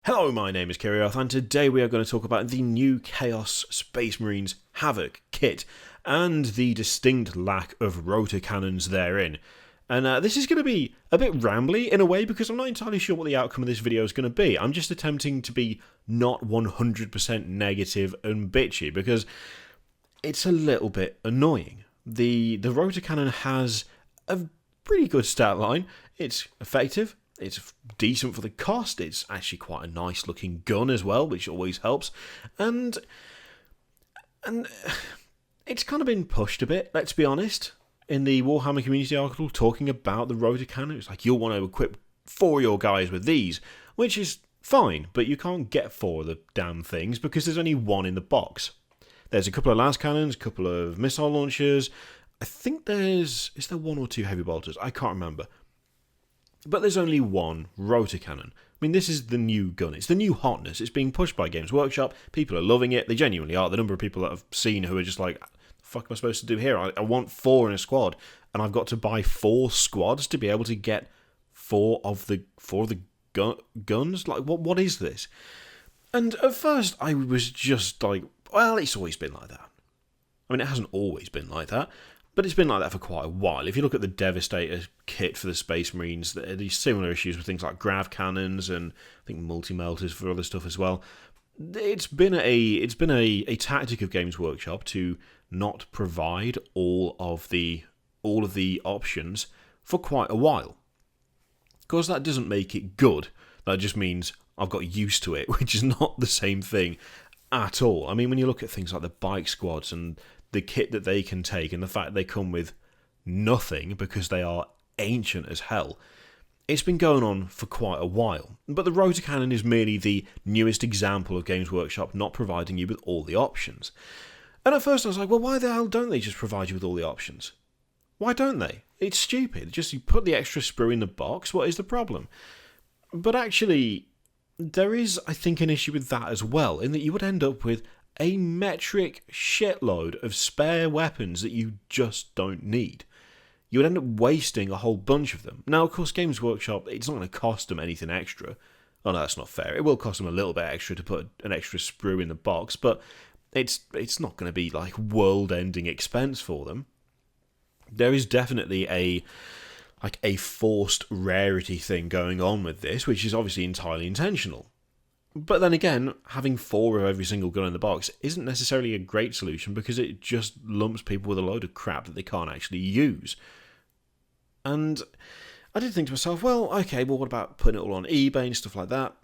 Hello, my name is Kiriath, and today we are going to talk about the new Chaos Space Marines Havoc kit and the distinct lack of rotor cannons therein. And this is going to be a bit rambly in a way because I'm not entirely sure what the outcome of this video is going to be. I'm just attempting to be not 100% negative and bitchy because it's a little bit annoying. The rotor cannon has a pretty good stat line. It's effective. It's decent for the cost. It's actually quite a nice looking gun as well, which always helps. And it's kind of been pushed a bit, let's be honest. In the Warhammer community article talking about the rotor cannon, it's like you'll want to equip 4 of your guys with these, which is fine, but you can't get 4 of the damn things because there's only 1 in the box. There's a couple of las cannons, a couple of missile launchers. I think is there 1 or 2 heavy bolters? I can't remember. But there's only 1 rotor cannon. I mean, this is the new gun. It's the new hotness. It's being pushed by Games Workshop. People are loving it. They genuinely are. The number of people that I've seen who are just like, the fuck am I supposed to do here? I want 4 in a squad. And I've got to buy 4 squads to be able to get 4 of the guns? Like, what is this? And at first, I was just like, well, it's always been like that. I mean, it hasn't always been like that. But it's been like that for quite a while. If you look at the Devastator kit for the Space Marines, there are these similar issues with things like grav cannons and I think multi-melters for other stuff as well. It's been a tactic of Games Workshop to not provide all of the options for quite a while. Of course, that doesn't make it good. That just means I've got used to it, which is not the same thing at all. I mean, when you look at things like the bike squads and the kit that they can take and the fact they come with nothing because they are ancient as hell, it's been going on for quite a while. But the rotor cannon is merely the newest example of Games Workshop not providing you with all the options. And at first I was like, well, why the hell don't they just provide you with all the options? Why don't they? It's stupid. Just you put the extra sprue in the box, what is the problem? But actually, there is, I think, an issue with that as well, in that you would end up with a metric shitload of spare weapons that you just don't need. You would end up wasting a whole bunch of them. Now, of course, Games Workshop, it's not going to cost them anything extra. Oh, no, that's not fair. It will cost them a little bit extra to put an extra sprue in the box, but it's not going to be like world-ending expense for them. There is definitely a forced rarity thing going on with this, which is obviously entirely intentional. But then again, having 4 of every single gun in the box isn't necessarily a great solution because it just lumps people with a load of crap that they can't actually use. And I did think to myself, well, what about putting it all on eBay and stuff like that?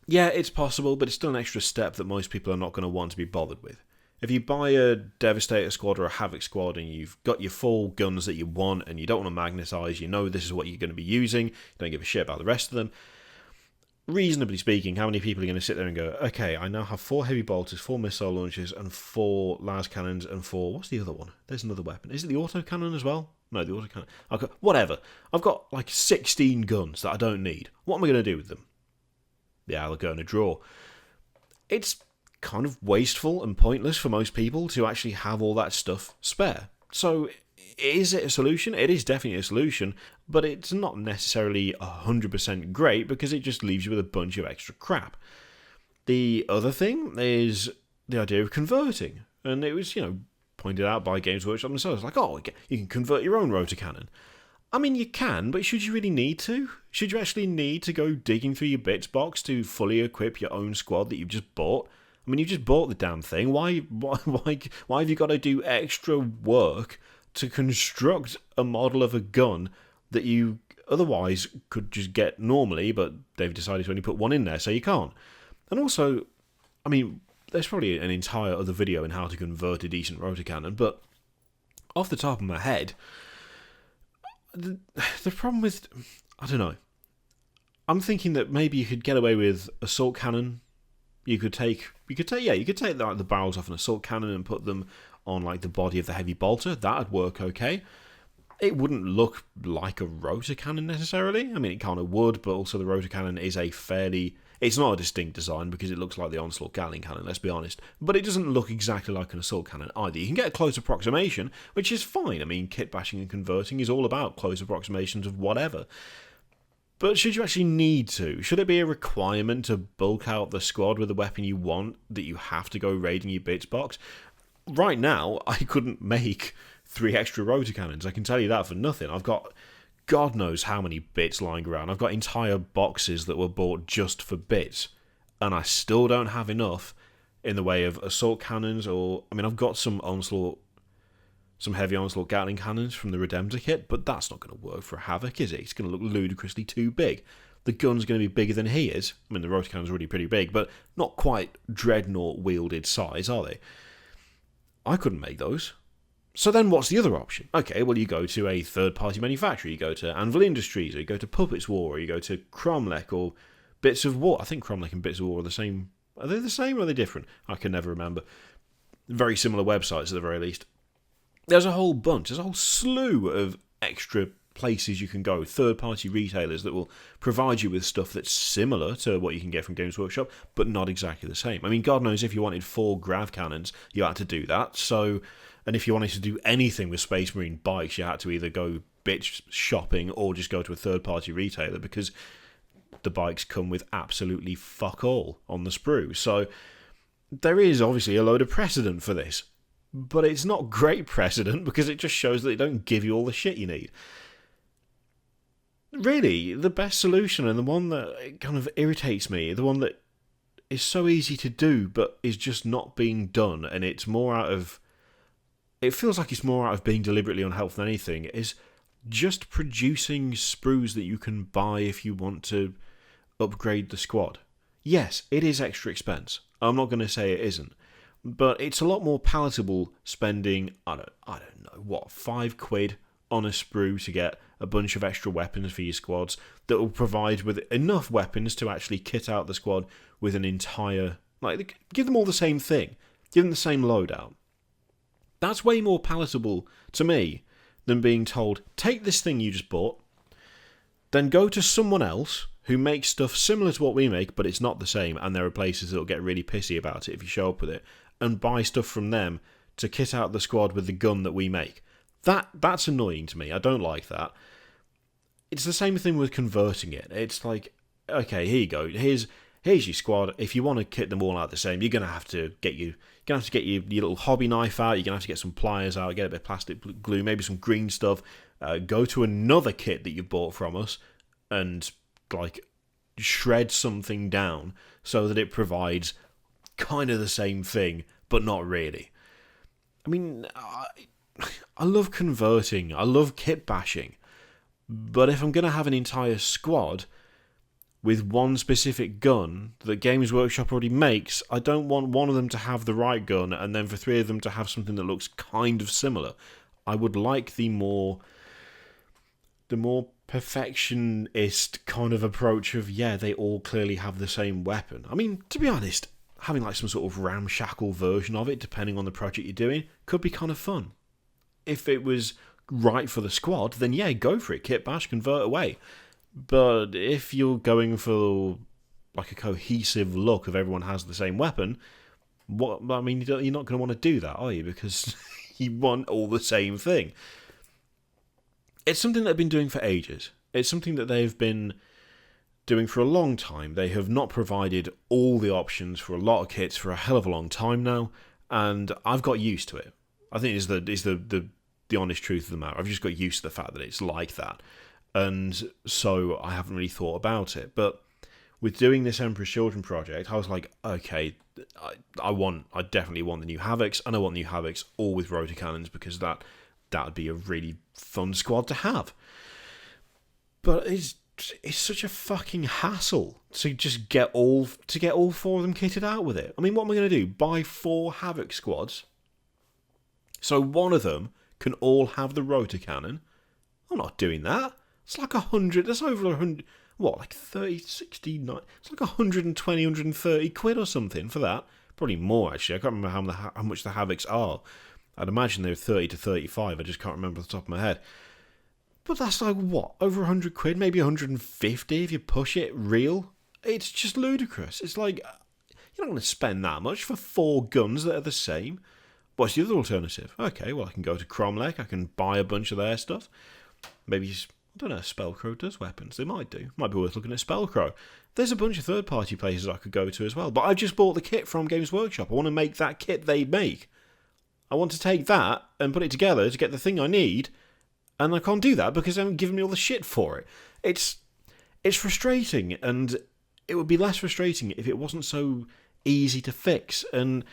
Yeah, it's possible, but it's still an extra step that most people are not going to want to be bothered with. If you buy a Devastator squad or a Havoc squad and you've got your full guns that you want and you don't want to magnetize, you know this is what you're going to be using, you don't give a shit about the rest of them, reasonably speaking, how many people are going to sit there and go, okay, I now have 4 heavy bolters, 4 missile launchers, and 4 las cannons, and 4... What's the other one? There's another weapon. Is it the auto cannon as well? No, the auto cannon. Okay, whatever. I've got like 16 guns that I don't need. What am I going to do with them? Yeah, they'll go in a drawer. It's kind of wasteful and pointless for most people to actually have all that stuff spare. So, is it a solution? It is definitely a solution, but it's not necessarily 100% great because it just leaves you with a bunch of extra crap. The other thing is the idea of converting, and it was, pointed out by Games Workshop themselves, like, oh, you can convert your own rotor cannon. I mean, you can, but should you really need to? Should you actually need to go digging through your bits box to fully equip your own squad that you've just bought? I mean, you just bought the damn thing. Why have you got to do extra work to construct a model of a gun that you otherwise could just get normally, but they've decided to only put 1 in there, so you can't. And also, I mean, there's probably an entire other video on how to convert a decent rotor cannon, but off the top of my head, the problem with, I don't know, I'm thinking that maybe you could get away with assault cannon. You could take the barrels off an assault cannon and put them on like the body of the heavy bolter. That'd work okay. It wouldn't look like a rotor cannon necessarily. I mean, it kind of would, but also the rotor cannon is it's not a distinct design because it looks like the Onslaught Gatling cannon, let's be honest. But it doesn't look exactly like an assault cannon either. You can get a close approximation, which is fine. I mean, kit bashing and converting is all about close approximations of whatever. But should you actually need to? Should it be a requirement to bulk out the squad with the weapon you want that you have to go raiding your bits box? Right now, I couldn't make 3 extra rotor cannons. I can tell you that for nothing. I've got God knows how many bits lying around. I've got entire boxes that were bought just for bits, and I still don't have enough in the way of assault cannons I've got some heavy onslaught Gatling cannons from the Redemptor kit, but that's not going to work for a Havoc, is it? It's going to look ludicrously too big. The gun's going to be bigger than he is. I mean, the rotor cannon's already pretty big, but not quite Dreadnought wielded size, are they? I couldn't make those. So then what's the other option? Okay, well, you go to a third-party manufacturer. You go to Anvil Industries, or you go to Puppets War, or you go to Cromlech, or Bits of War. I think Cromlech and Bits of War are the same. Are they the same or are they different? I can never remember. Very similar websites at the very least. There's a whole bunch. There's a whole slew of extra places you can go, third-party retailers that will provide you with stuff that's similar to what you can get from Games Workshop, but not exactly the same. I mean, God knows if you wanted 4 grav cannons, you had to do that. And if you wanted to do anything with Space Marine bikes, you had to either go bitch shopping or just go to a third-party retailer, because the bikes come with absolutely fuck all on the sprue. So there is obviously a load of precedent for this, but it's not great precedent because it just shows that they don't give you all the shit you need. Really, the best solution, and the one that kind of irritates me, the one that is so easy to do but is just not being done, and it feels like it's more out of being deliberately unhelpful than anything, is just producing sprues that you can buy if you want to upgrade the squad. Yes, it is extra expense. I'm not going to say it isn't, but it's a lot more palatable spending, I don't know, what, £5 on a sprue to get a bunch of extra weapons for your squads that will provide with enough weapons to actually kit out the squad with an entire, give them all the same thing, give them the same loadout. That's way more palatable to me than being told, take this thing you just bought, then go to someone else who makes stuff similar to what we make, but it's not the same, and there are places that will get really pissy about it if you show up with it, and buy stuff from them to kit out the squad with the gun that we make. That's annoying to me. I don't like that. It's the same thing with converting it. It's like, okay, here you go. Here's your squad. If you want to kit them all out the same, you're gonna have to get your little hobby knife out. You're gonna have to get some pliers out, get a bit of plastic glue, maybe some green stuff. Go to another kit that you bought from us and shred something down so that it provides kind of the same thing, but not really. I mean, I love converting. I love kit bashing. But if I'm going to have an entire squad with one specific gun that Games Workshop already makes, I don't want one of them to have the right gun and then for 3 of them to have something that looks kind of similar. I would like the more perfectionist kind of approach of, yeah, they all clearly have the same weapon. I mean, to be honest, having some sort of ramshackle version of it, depending on the project you're doing, could be kind of fun. If it was right for the squad, then yeah, go for it. Kit bash, convert away. But if you're going for a cohesive look of everyone has the same weapon, you're not going to want to do that, are you? Because you want all the same thing. It's something they've been doing for ages. It's something that they've been doing for a long time. They have not provided all the options for a lot of kits for a hell of a long time now, and I've got used to it. I think is the honest truth of the matter. I've just got used to the fact that it's like that, and so I haven't really thought about it. But with doing this Emperor's Children project, I was like, okay, I definitely want the new Havocs, and I want new Havocs all with rotor cannons, because that would be a really fun squad to have. But it's such a fucking hassle to just get all 4 of them kitted out with it. I mean, what am I going to do? Buy 4 Havoc squads so one of them can all have the rotor cannon? I'm not doing that. It's like 100. That's over 100. What, like 30, 60, 90? It's like 120, 130 quid or something for that. Probably more, actually. I can't remember how much the Havocs are. I'd imagine they're 30 to 35. I just can't remember off the top of my head. But that's like, what, over 100 quid? Maybe 150 if you push it real? It's just ludicrous. It's like, you're not going to spend that much for 4 guns that are the same. What's the other alternative? Okay, well, I can go to Cromlech. I can buy a bunch of their stuff. Maybe I don't know if Spellcrow does weapons. They might do. Might be worth looking at Spellcrow. There's a bunch of third-party places I could go to as well. But I've just bought the kit from Games Workshop. I want to make that kit they make. I want to take that and put it together to get the thing I need, and I can't do that because they haven't given me all the shit for it. It's frustrating, and it would be less frustrating if it wasn't so easy to fix. And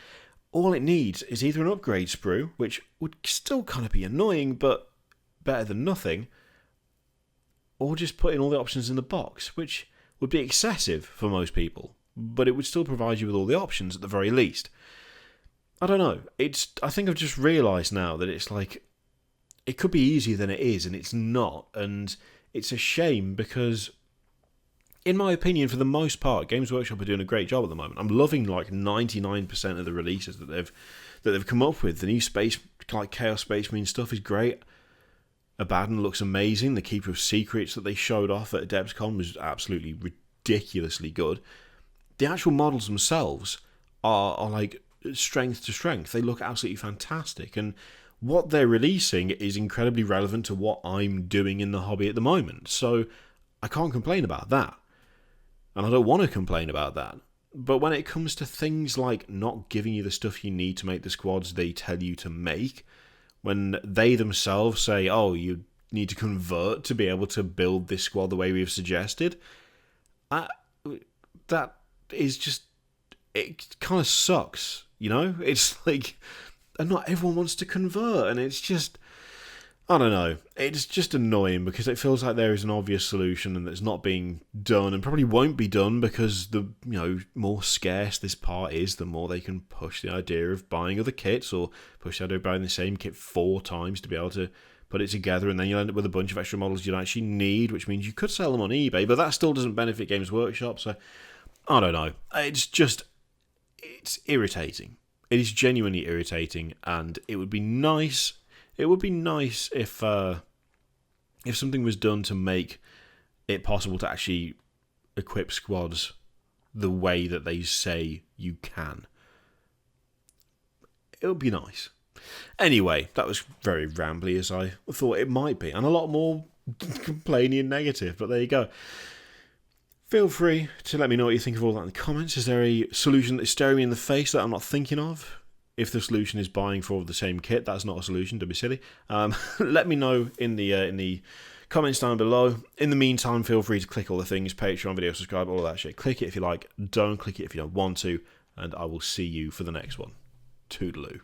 all it needs is either an upgrade sprue, which would still kind of be annoying, but better than nothing, or just putting all the options in the box, which would be excessive for most people, but it would still provide you with all the options at the very least. I don't know. I think I've just realised now that it's like, it could be easier than it is, and it's not, and it's a shame because, in my opinion, for the most part, Games Workshop are doing a great job at the moment. I'm loving like 99% of the releases that they've come up with. The new space, like Chaos Space Marine stuff, is great. Abaddon looks amazing. The Keeper of Secrets that they showed off at Adepticon was absolutely ridiculously good. The actual models themselves are like strength to strength. They look absolutely fantastic, and what they're releasing is incredibly relevant to what I'm doing in the hobby at the moment. So I can't complain about that, and I don't want to complain about that. But when it comes to things like not giving you the stuff you need to make the squads they tell you to make, when they themselves say, oh, you need to convert to be able to build this squad the way we've suggested, that is just, it kind of sucks, you know? It's like, and not everyone wants to convert, and it's just, I don't know, it's just annoying because it feels like there is an obvious solution and it's not being done, and probably won't be done because the more scarce this part is, the more they can push the idea of buying other kits, or push the idea of buying the same kit 4 times to be able to put it together, and then you'll end up with a bunch of extra models you don't actually need, which means you could sell them on eBay, but that still doesn't benefit Games Workshop. So I don't know, it's irritating. It is genuinely irritating, and it would be nice. It would be nice if something was done to make it possible to actually equip squads the way that they say you can. It would be nice. Anyway, that was very rambly as I thought it might be, and a lot more complaining and negative, but there you go. Feel free to let me know what you think of all that in the comments. Is there a solution that's staring me in the face that I'm not thinking of? If the solution is buying 4 of the same kit, that's not a solution, don't be silly. Let me know in the comments down below. In the meantime, feel free to click all the things, Patreon, video, subscribe, all that shit. Click it if you like, don't click it if you don't want to, and I will see you for the next one. Toodaloo.